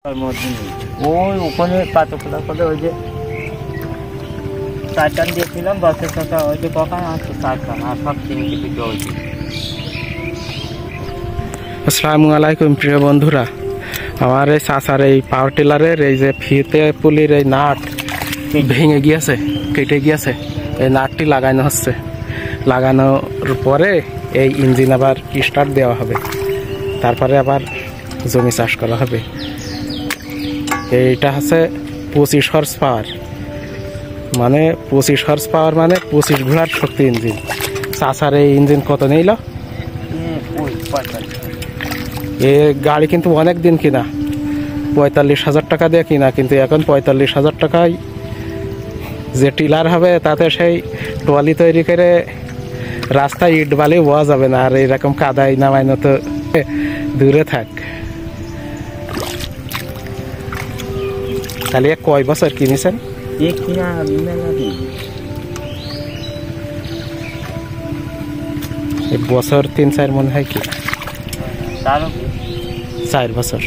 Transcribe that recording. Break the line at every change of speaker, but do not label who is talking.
ওই ওখানে পাতকুলা করে ওই যে 4 টান দিয়েছিলাম বাসের টাকা ওই যে কখন আসছে 4 টান আর সব কিনে দিতে হয়েছে।
আসসালামু আলাইকুম প্রিয় বন্ধুরা, আমার এই চাচার এই পাওয়ার টিলারের এই যে ফিতে পুলির এই নাট ভেঙে গিয়েছে, কেটে গিয়েছে। এই নাটটি লাগানো হচ্ছে, লাগানোর পরে এই ইঞ্জিন আবার স্টার্ট দেওয়া হবে, তারপরে আবার জমি চাষ করা হবে। এইটা হচ্ছে 25 হর্স পাওয়ার, মানে 25 হর্স পাওয়ার মানে 25 ঘোড়ার শক্তি ইঞ্জিন। চাচার এই ইঞ্জিন কত নিল? এ গাড়ি কিন্তু অনেক দিন কিনা, 45,000 টাকা দিয়ে কিনা, কিন্তু এখন 45,000 টাকায় যে টিলার হবে তাতে সেই ট্রলি তৈরি করে রাস্তায় ইট বালি বওয়া যাবে না, আর এরকম কাদায় নামাইনো তো দূরে থাক। তাহলে কয় বছর কিনেছেন? বছর 3-4 মনে হয় কি 4 বছর।